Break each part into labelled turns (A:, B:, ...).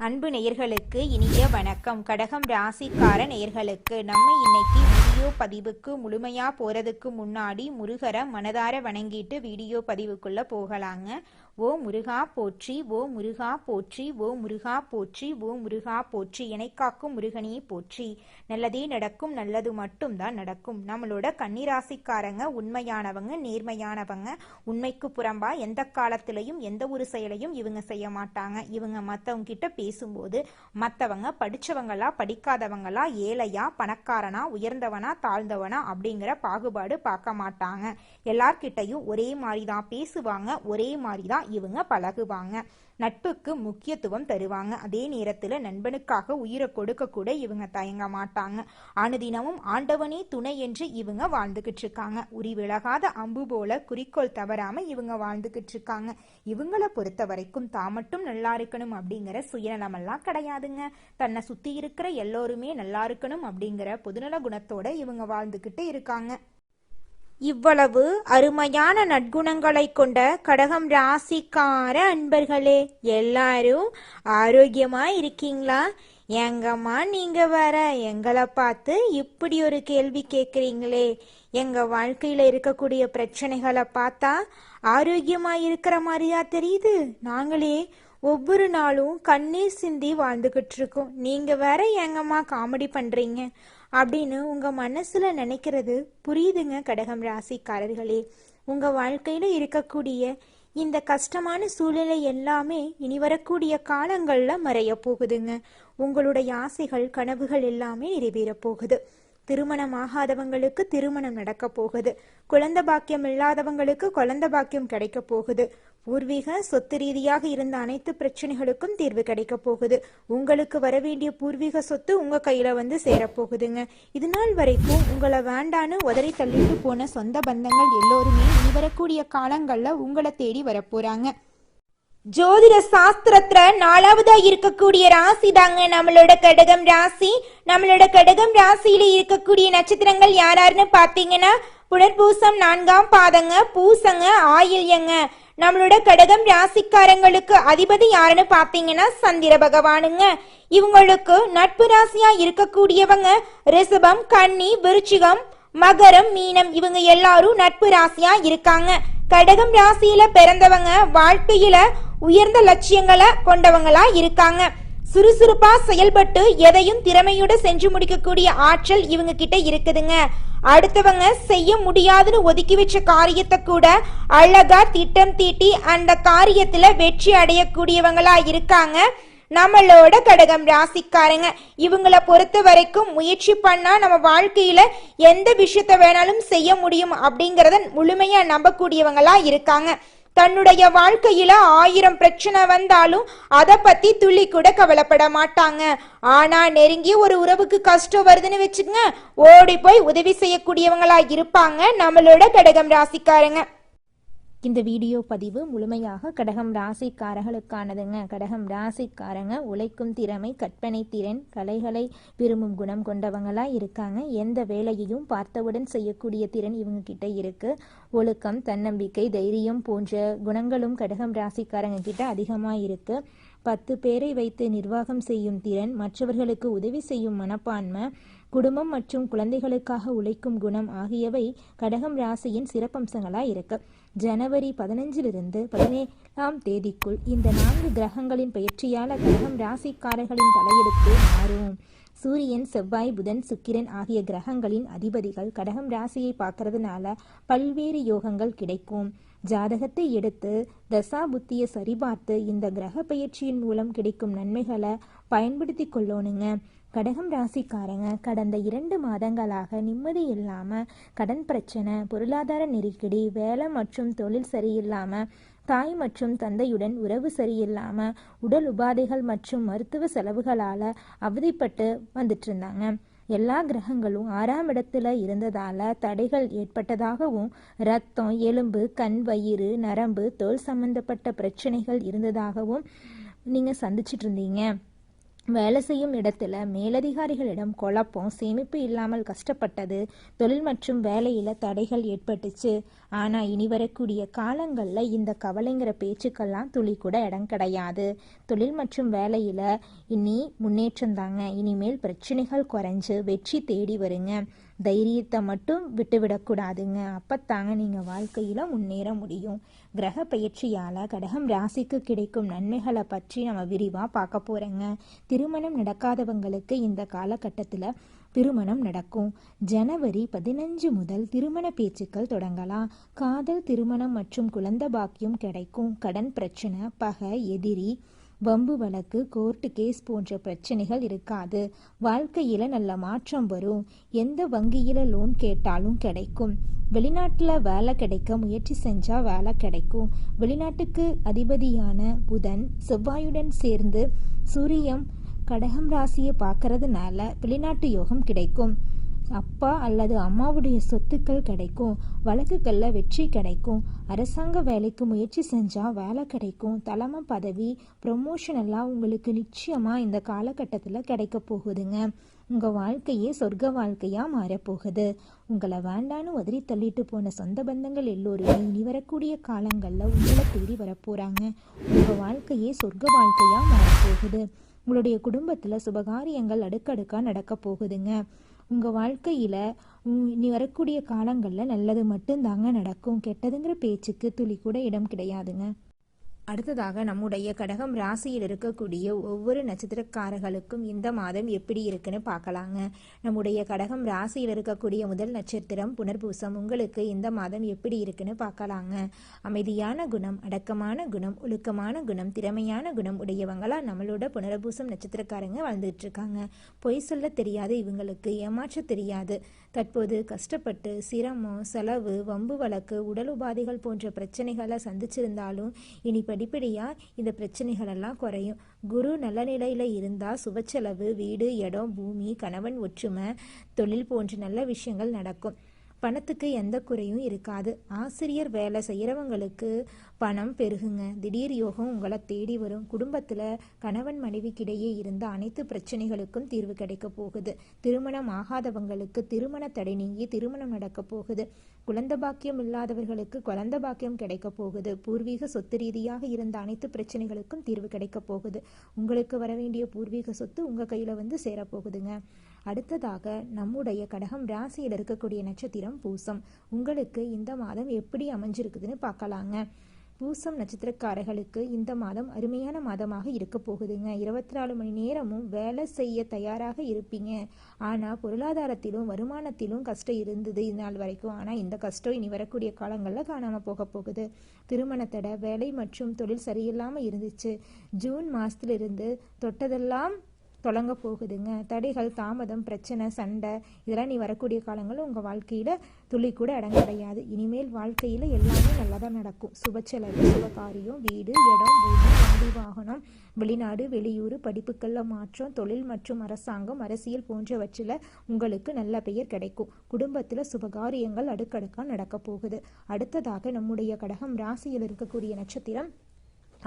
A: அன்பு நேயர்களுக்கு இனிய வணக்கம். கடகம் ராசிக்கார நேயர்களுக்கு நம்ம இன்னைக்கு வீடியோ பதிவுக்கு முழுமையா போறதுக்கு முன்னாடி முருகரை மனதார வணங்கிட்டு வீடியோ பதிவுக்குள்ள போகலாங்க. ஓ முருகா போற்றி, ஓ முருகா போற்றி, ஓ முருகா போற்றி, ஓ முருகா போற்றி, எனைக்காக்கும் முருகனே போற்றி. நல்லதே நடக்கும், நல்லது மட்டும் தான் நடக்கும். நம்மளோட கன்னிராசிக்காரங்க உண்மையானவங்க, நேர்மையானவங்க. உண்மைக்கு புறம்பா எந்த காலத்திலையும் எந்த ஒரு செயலையும் இவங்க செய்ய மாட்டாங்க. இவங்க மற்றவங்க கிட்ட பேசும்போது மற்றவங்க படிச்சவங்களா படிக்காதவங்களா, ஏழையா பணக்காரனா, உயர்ந்தவனா தாழ்ந்தவனா அப்படிங்கிற பாகுபாடு பார்க்க மாட்டாங்க. எல்லார்கிட்டையும் ஒரே மாதிரி தான் பேசுவாங்க, ஒரே மாதிரி தான் இவங்க பழகுவாங்க. நட்புக்கு முக்கியத்துவம் தருவாங்க. அதே நேரத்துல நண்பனுக்காக உயிரை கொடுக்க கூட இவங்க தயங்க மாட்டாங்க. அனுதினமும் ஆண்டவனே துணை என்று இவங்க வாழ்ந்துகிட்டு இருக்காங்க. உரி விலகாத அம்பு போல குறிக்கோள் தவறாம இவங்க வாழ்ந்துகிட்டு இருக்காங்க. இவங்களை பொறுத்த வரைக்கும் தான் மட்டும் நல்லா இருக்கணும் அப்படிங்கிற சுயநலமெல்லாம் கிடையாதுங்க. தன்னை சுத்தி இருக்கிற எல்லோருமே நல்லா இருக்கணும் அப்படிங்கிற பொதுநல குணத்தோட இவங்க வாழ்ந்துகிட்டு இருக்காங்க. இவ்வளவு அருமையான நற்குணங்களை கொண்ட கடகம் ராசிக்கார அன்பர்களே, எல்லாரும் ஆரோக்கியமா இருக்கீங்களா? எங்கம்மா நீங்க வர எங்களை பார்த்து இப்படி ஒரு கேள்வி கேட்குறீங்களே? எங்க வாழ்க்கையில இருக்கக்கூடிய பிரச்சனைகளை பார்த்தா ஆரோக்கியமா இருக்கிற மாதிரியா தெரியுது? நாங்களே ஒவ்வொரு நாளும் கண்ணீர் சிந்தி வாழ்ந்துகிட்டு இருக்கோம். நீங்க வேற எங்கம்மா காமெடி பண்றீங்க அப்படின்னு உங்க மனசுல நினைக்கிறது புரியுதுங்க. கடகம் ராசிக்காரர்களே, உங்க வாழ்க்கையில இருக்கக்கூடிய இந்த கஷ்டமான சூழ்நிலை எல்லாமே இனி வரக்கூடிய காலங்கள்ல மறைய போகுதுங்க. உங்களுடைய ஆசைகள் கனவுகள் எல்லாமே நிறைவேற போகுது. திருமணம் ஆகாதவங்களுக்கு திருமணம் நடக்க போகுது. குழந்தை பாக்கியம் இல்லாதவங்களுக்கு குழந்தை பாக்கியம் கிடைக்க போகுது. பூர்வீக சொத்து ரீதியாக இருந்த அனைத்து பிரச்சனைகளுக்கும் தீர்வு கிடைக்க போகுது. உங்களுக்கு வரவேண்டிய பூர்வீக சொத்து உங்க கையில வந்து சேரப்போகுதுங்க. இது நாள் வரைக்கும் உங்களை வேண்டான்னு உதறி தள்ளிட்டு போன சொந்த பந்தங்கள் எல்லோருமே இனி வரக்கூடிய காலங்கள்ல உங்களை தேடி வரப்போறாங்க. ஜோதிட சாஸ்திரத்துல 4வதா இருக்கக்கூடிய ராசி தாங்க நம்மளோட கடகம் ராசி. நம்மளோட கடகம் ராசியில இருக்கக்கூடிய நட்சத்திரங்கள் யாராருன்னு பாத்தீங்கன்னா புனர்பூசம் 4ஆம் பாதங்க, பூசங்க, ஆயில்யங்க. நம்மளோட கடகம் ராசிக்காரங்களுக்கு அதிபதி யாருன்னு பாத்தீங்கன்னா சந்திர பகவானுங்க. இவங்களுக்கு நட்பு ராசியா இருக்கக்கூடியவங்க ரிஷபம், கன்னி, விருச்சிகம், மகரம், மீனம். இவங்க எல்லாரும் நட்பு ராசியா இருக்காங்க. கடகம் ராசியில பிறந்தவங்க வாழ்க்கையில உயர்ந்த லட்சியங்களை கொண்டவங்களா இருக்காங்க. சுறுசுறுப்பா செயல்பட்டு எதையும் திறமையோட செஞ்சு முடிக்கக்கூடிய ஆற்றல் இவங்க கிட்ட இருக்குதுங்க. அடுத்தவங்க செய்ய முடியாதுன்னு ஒதுக்கி வச்ச காரியத்தை கூட அழகா திட்டம் தீட்டி அந்த காரியத்துல வெற்றி அடையக்கூடியவங்களா இருக்காங்க நம்மளோட கடகம் ராசிக்காரங்க. இவங்களை பொறுத்த வரைக்கும் முயற்சி பண்ணா நம்ம வாழ்க்கையில எந்த விஷயத்த வேணாலும் செய்ய முடியும் அப்படிங்கறத முழுமையா நம்பக்கூடியவங்களா இருக்காங்க. தன்னுடைய வாழ்க்கையில 1000 பிரச்சனை வந்தாலும் அதை பத்தி துள்ளி கூட கவலைப்பட மாட்டாங்க. ஆனா நெருங்கிய ஒரு உறவுக்கு கஷ்டம் வருதுன்னு வச்சுக்கங்க, ஓடி போய் உதவி செய்யக்கூடியவங்களா இருப்பாங்க நம்மளோட கடகம் ராசிக்காரங்க. இந்த வீடியோ பதிவு முழுமையாக கடகம் ராசிக்காரர்களுக்கானதுங்க. கடகம் ராசிக்காரங்க உழைக்கும் திறமை, கற்பனை திறன், கலைகளை விரும்பும் குணம் கொண்டவங்களா இருக்காங்க. எந்த வேலையையும் பார்த்தவுடன் செய்யக்கூடிய திறன் இவங்க கிட்ட இருக்கு. ஒழுக்கம், தன்னம்பிக்கை, தைரியம் போன்ற குணங்களும் கடகம் ராசிக்காரங்க கிட்ட அதிகமா இருக்கு. 10 பேரை வைத்து நிர்வாகம் செய்யும் திறன், மற்றவர்களுக்கு உதவி செய்யும் மனப்பான்மை, குடும்பம் மற்றும் குழந்தைகளுக்காக உழைக்கும் குணம் ஆகியவை கடகம் ராசியின் சிறப்பம்சங்களா இருக்கு. ஜனவரி 15 17ஆம் தேதிக்குள் இந்த 4 கிரகங்களின் பயிற்சியால கடகம் ராசிக்காரர்களின் தலையெடுத்து மாறும். சூரியன், செவ்வாய், புதன், சுக்கிரன் ஆகிய கிரகங்களின் அதிபதிகள் கடகம் ராசியை பார்க்கறதுனால பல்வேறு யோகங்கள் கிடைக்கும். ஜாதகத்தை எடுத்து தசா புத்தியை சரிபார்த்து இந்த கிரக பயிற்சியின் மூலம் கிடைக்கும் நன்மைகளை பயன்படுத்தி கொள்ளணுங்க. கடகம் ராசிக்காரங்க கடந்த 2 மாதங்களாக நிம்மதி இல்லாம கடன் பிரச்சனை, பொருளாதார நெருக்கடி, வேலை மற்றும் தொழில் சரியில்லாம, தாய் மற்றும் தந்தையுடன் உறவு சரியில்லாம, உடல் உபாதைகள் மற்றும் மருத்துவ செலவுகளால அவதிப்பட்டு வந்துட்டு இருந்தாங்க. எல்லா கிரகங்களும் 6ஆம் இடத்துல இருந்ததால தடைகள் ஏற்பட்டதாகவும், ரத்தம், எலும்பு, கண், வயிறு, நரம்பு, தோல் சம்பந்தப்பட்ட பிரச்சனைகள் இருந்ததாகவும் நீங்க சந்திச்சிட்டு இருந்தீங்க. வேலை செய்யும் இடத்துல மேலதிகாரிகளிடம் குழப்பம், சேமிப்பு இல்லாமல் கஷ்டப்பட்டது, தொழில் மற்றும் வேலையில் தடைகள் ஏற்பட்டுச்சு. ஆனால் இனி வரக்கூடிய காலங்களில் இந்த கவலைங்கிற பேச்சுக்கெல்லாம் துளி கூட இடம் கிடையாது. தொழில் மற்றும் வேலையில் இனி முன்னேற்றம் தாங்க. இனிமேல் பிரச்சனைகள் குறைஞ்சு வெற்றி தேடி வருங்க. தைரியத்தை மட்டும் விட்டுவிடக்கூடாதுங்க. அப்பத்தாங்க நீங்கள் வாழ்க்கையில் முன்னேற முடியும். கிரக பயிற்சியால் கடகம் ராசிக்கு கிடைக்கும் நன்மைகளை பற்றி நம்ம விரிவாக பார்க்க போகிறோங்க. திருமணம் நடக்காதவங்களுக்கு இந்த காலகட்டத்தில் திருமணம் நடக்கும். ஜனவரி 15 முதல் திருமண பேச்சுக்கள் தொடங்கலாம். காதல், திருமணம் மற்றும் குழந்தை பாக்கியம் கிடைக்கும். கடன் பிரச்சனை, பகை, எதிரி, வம்பு வழக்கு, கோர்ட்டு கேஸ் போன்ற பிரச்சனைகள் இருக்காது. வாழ்க்கையில் நல்ல மாற்றம் வரும். எந்த வங்கியில் லோன் கேட்டாலும் கிடைக்கும். வெளிநாட்டில் வேலை கிடைக்க முயற்சி செஞ்சால் வேலை கிடைக்கும். வெளிநாட்டுக்கு அதிபதியான புதன் செவ்வாயுடன் சேர்ந்து சூரியன் கடகம் ராசியை பார்க்கறதுனால வெளிநாட்டு யோகம் கிடைக்கும். அப்பா அல்லது அம்மாவுடைய சொத்துக்கள் கிடைக்கும். வழக்குகளில் வெற்றி கிடைக்கும். அரசாங்க வேலைக்கு முயற்சி செஞ்சால் வேலை கிடைக்கும். தலைமை பதவி, ப்ரமோஷன் எல்லாம் உங்களுக்கு நிச்சயமாக இந்த காலகட்டத்தில் கிடைக்க போகுதுங்க. உங்கள் வாழ்க்கையே சொர்க்க வாழ்க்கையாக மாறப்போகுது. உங்களை வேண்டான்னு உதறி தள்ளிட்டு போன சொந்த பந்தங்கள் எல்லோருமே இனி வரக்கூடிய காலங்களில் உங்களை தேடி வரப்போகிறாங்க. உங்கள் வாழ்க்கையே சொர்க்க வாழ்க்கையாக மாறப்போகுது. உங்களுடைய குடும்பத்தில் சுபகாரியங்கள் அடுக்கடுக்காக நடக்க போகுதுங்க. உங்கள் வாழ்க்கையில் இனி வரக்கூடிய காலங்களில் நல்லது மட்டும்தாங்க நடக்கும். கெட்டதுங்கிற பேச்சுக்கு துளி கூட இடம் கிடையாதுங்க. அடுத்ததாக நம்முடைய கடகம் ராசியில் இருக்கக்கூடிய ஒவ்வொரு நட்சத்திரக்காரர்களுக்கும் இந்த மாதம் எப்படி இருக்குன்னு பார்க்கலாங்க. நம்முடைய கடகம் ராசியில் இருக்கக்கூடிய முதல் நட்சத்திரம் புனர்பூசம். உங்களுக்கு இந்த மாதம் எப்படி இருக்குன்னு பார்க்கலாங்க. அமைதியான குணம், அடக்கமான குணம், ஒழுக்கமான குணம், திறமையான குணம் உடையவங்களா நம்மளோட புனர்பூசம் நட்சத்திரக்காரங்க வாழ்ந்துட்டு இருக்காங்க. பொய் சொல்ல தெரியாது, இவங்களுக்கு ஏமாற்ற தெரியாது. தற்போது கஷ்டப்பட்டு சிரமம், செலவு, வம்பு வழக்கு, உடல் உபாதைகள் போன்ற பிரச்சனைகளை சந்திச்சிருந்தாலும் இனி படிப்படியாக இந்த பிரச்சனைகளெல்லாம் குறையும். குரு நல்ல நிலையில் இருந்தால் சுபச்செலவு, வீடு, இடம், பூமி, கணவன் ஒற்றுமை, தொழில் போன்ற நல்ல விஷயங்கள் நடக்கும். பணத்துக்கு எந்த குறையும் இருக்காது. ஆசிரியர் வேலை செய்கிறவங்களுக்கு பணம் பெருகுங்க. திடீர் யோகம் உங்களை தேடி வரும். குடும்பத்தில் கணவன் மனைவிக்கிடையே இருந்த அனைத்து பிரச்சனைகளுக்கும் தீர்வு கிடைக்க போகுது. திருமணம் ஆகாதவங்களுக்கு திருமண தடை நீங்கி திருமணம் நடக்க போகுது. குழந்தை பாக்கியம் இல்லாதவர்களுக்கு குழந்தை பாக்கியம் கிடைக்க போகுது. பூர்வீக சொத்து ரீதியாக இருந்த அனைத்து பிரச்சனைகளுக்கும் தீர்வு கிடைக்க போகுது. உங்களுக்கு வர வேண்டிய பூர்வீக சொத்து உங்கள் கையில் வந்து சேரப்போகுதுங்க. அடுத்ததாக நம்முடைய கடகம் ராசியில் இருக்கக்கூடிய நட்சத்திரம் பூசம். உங்களுக்கு இந்த மாதம் எப்படி அமைஞ்சிருக்குதுன்னு பார்க்கலாங்க. பூசம் நட்சத்திரக்காரர்களுக்கு இந்த மாதம் அருமையான மாதமாக இருக்க போகுதுங்க. 24 மணி நேரமும் வேலை செய்ய தயாராக இருப்பீங்க. ஆனால் பொருளாதாரத்திலும் வருமானத்திலும் கஷ்டம் இருந்தது நாள் வரைக்கும். ஆனால் இந்த கஷ்டம் இனி வரக்கூடிய காலங்களில் காணாமல் போக போகுது. திருமணத்தடை, வேலை மற்றும் தொழில் சரியில்லாமல் இருந்துச்சு. ஜூன் மாதத்திலிருந்து தொட்டதெல்லாம் தொடங்க போகுதுங்க. தடைகள், தாமதம், பிரச்சனை, சண்டை இதெல்லாம் நீ வரக்கூடிய காலங்களில் உங்கள் வாழ்க்கையில் துளி கூட இடம் கிடையாது. இனிமேல் வாழ்க்கையில் எல்லாமே நல்லா தான் நடக்கும். சுபச்செலவு, சுபகாரியம், வீடு, இடம், பூமி, வண்டி, வாகனம், வெளிநாடு, வெளியூர், படிப்புகளில் மாற்றம், தொழில் மற்றும் அரசாங்கம், அரசியல் போன்றவற்றில் உங்களுக்கு நல்ல பெயர் கிடைக்கும். குடும்பத்தில் சுபகாரியங்கள் அடுக்கடுக்காக நடக்க போகுது. அடுத்ததாக நம்முடைய கடகம் ராசியில் இருக்கக்கூடிய நட்சத்திரம்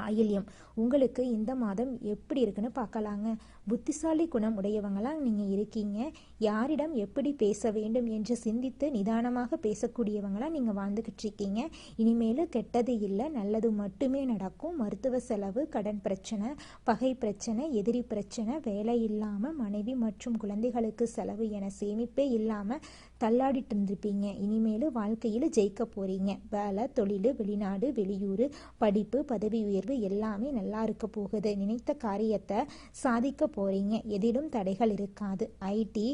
A: ஆயில்யம். உங்களுக்கு இந்த மாதம் எப்படி இருக்குன்னு பார்க்கலாங்க. புத்திசாலி குணம் உடையவங்களாம் நீங்கள் இருக்கீங்க. யாரிடம் எப்படி பேச வேண்டும் என்று சிந்தித்து நிதானமாக பேசக்கூடியவங்களாம் நீங்கள் வாழ்ந்துக்கிட்டு இருக்கீங்க. இனிமேல் கெட்டது இல்லை, நல்லது மட்டுமே நடக்கும். மருத்துவ செலவு, கடன் பிரச்சனை, பகை பிரச்சனை, எதிரி பிரச்சனை, வேலை இல்லாமல் மனைவி மற்றும் குழந்தைகளுக்கு செலவு என சேமிப்பே இல்லாமல் தள்ளாடிட்டு இருந்திருப்பீங்க. இனிமேல் வாழ்க்கையில் ஜெயிக்க போகிறீங்க. வேலை, தொழில், வெளிநாடு, வெளியூர், படிப்பு, பதவி உயர்வு எல்லாமே நல்லா இருக்க போகுது. நினைத்த காரியத்தை சாதிக்க போகிறீங்க. எதிலும் தடைகள் இருக்காது. ஐடி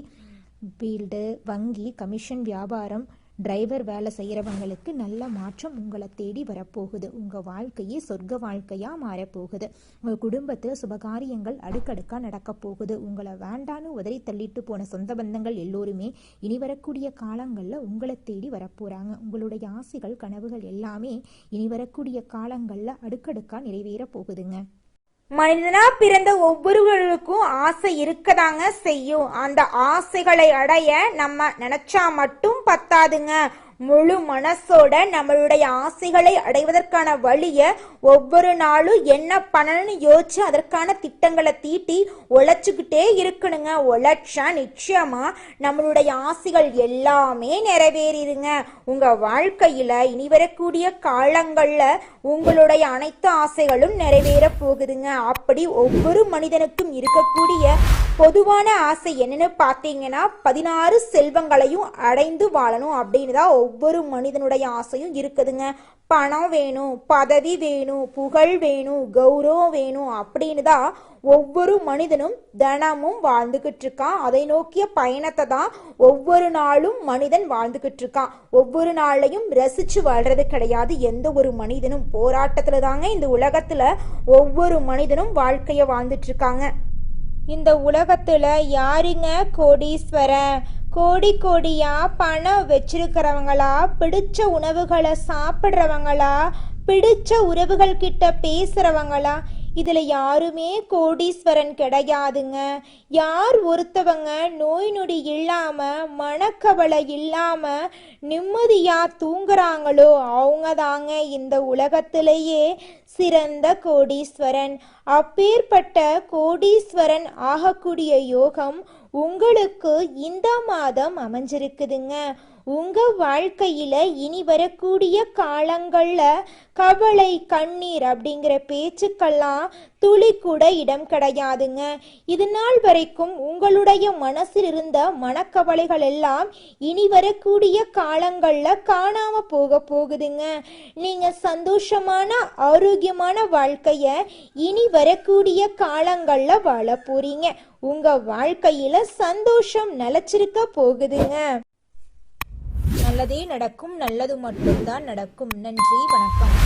A: ஃபீல்டு, வங்கி, கமிஷன், வியாபாரம், டிரைவர் வேலை செய்கிறவங்களுக்கு நல்ல மாற்றம் உங்களை தேடி வரப்போகுது. உங்கள் வாழ்க்கையே சொர்க்க வாழ்க்கையாக மாறப்போகுது. உங்கள் குடும்பத்தில் சுபகாரியங்கள் அடுக்கடுக்காக நடக்க போகுது. உங்களை வேண்டான்னு உதறி தள்ளிட்டு போன சொந்த பந்தங்கள் எல்லோருமே இனி வரக்கூடிய காலங்களில் உங்களை தேடி வரப்போகிறாங்க. உங்களுடைய ஆசைகள், கனவுகள் எல்லாமே இனி வரக்கூடிய காலங்களில் அடுக்கடுக்காக நிறைவேற போகுதுங்க.
B: மனிதனா பிறந்த ஒவ்வொருவருக்கும் ஆசை இருக்கதாங்க செய்யும். அந்த ஆசைகளை அடைய நம்ம நினைச்சா மட்டும் பத்தாதுங்க. முழு மனசோட நம்மளுடைய ஆசைகளை அடைவதற்கான வழியை ஒவ்வொரு நாளும் என்ன பண்ணணும்னு யோசிச்சு அதற்கான திட்டங்களை தீட்டி உழைச்சுக்கிட்டே இருக்கணுங்க. உழைச்சா நிச்சயமா நம்மளுடைய ஆசைகள் எல்லாமே நிறைவேறிடுங்க. உங்க வாழ்க்கையில இனி வரக்கூடிய காலங்கள்ல உங்களுடைய அனைத்து ஆசைகளும் நிறைவேற போகுதுங்க. அப்படி ஒவ்வொரு மனிதனுக்கும் இருக்கக்கூடிய பொதுவான ஆசை என்னன்னு பார்த்தீங்கன்னா 16 செல்வங்களையும் அடைந்து வாழணும் அப்படின்னு தான் ஒவ்வொரு மனிதனுடைய ஆசையும் இருக்குதுங்க. பணம் வேணும், பதவி வேணும், புகழ் வேணும், கௌரவம் வேணும் அப்படின்னு தான் ஒவ்வொரு மனிதனும் தினமும் வாழ்ந்துகிட்டு இருக்கான். அதை நோக்கிய பயணத்தை தான் ஒவ்வொரு நாளும் மனிதன் வாழ்ந்துகிட்டு இருக்கான். ஒவ்வொரு நாளையும் ரசிச்சு வாழ்றது கிடையாது. எந்த ஒரு மனிதனும் போராட்டத்துல தாங்க இந்த உலகத்துல ஒவ்வொரு மனிதனும் வாழ்க்கைய வாழ்ந்துட்டு இருக்காங்க.
A: இந்த உலகத்துல யாருங்க கோடீஸ்வரன்? கோடி கோடியா பணம் வச்சிருக்கிறவங்களா, பிடிச்ச உணவுகளை சாப்பிட்றவங்களா, பிடிச்ச உறவுகள் கிட்ட பேசுறவங்களா? இதுல யாருமே கோடீஸ்வரன் கிடையாதுங்க. யார் ஒருத்தவங்க நோய் நொடி இல்லாம மனக்கவலை இல்லாம நிம்மதியா தூங்குறாங்களோ அவங்க தாங்க இந்த உலகத்திலேயே சிறந்த கோடீஸ்வரன். அப்பேற்பட்ட கோடீஸ்வரன் ஆகக்கூடிய யோகம் உங்களுக்கு இந்த மாதம் அமைஞ்சிருக்குதுங்க. உங்க வாழ்க்கையில இனி வரக்கூடிய காலங்கள்ல கவலை கண்ணீர் அப்படிங்கிற பேச்சுக்கெல்லாம் துளி கூட இடம் கிடையாதுங்க. இது நாள் வரைக்கும் உங்களுடைய மனசில் இருந்த மனக்கவலைகள் எல்லாம் இனி வரக்கூடிய காலங்கள்ல காணாம போகுதுங்க. நீங்க சந்தோஷமான ஆரோக்கியமான வாழ்க்கைய இனி வரக்கூடிய காலங்கள்ல வாழ போறீங்க. உங்க வாழ்க்கையில சந்தோஷம் நிலைச்சிருக்க போகுதுங்க. நல்லதே நடக்கும், நல்லது மட்டும்தான் நடக்கும். நன்றி, வணக்கம்.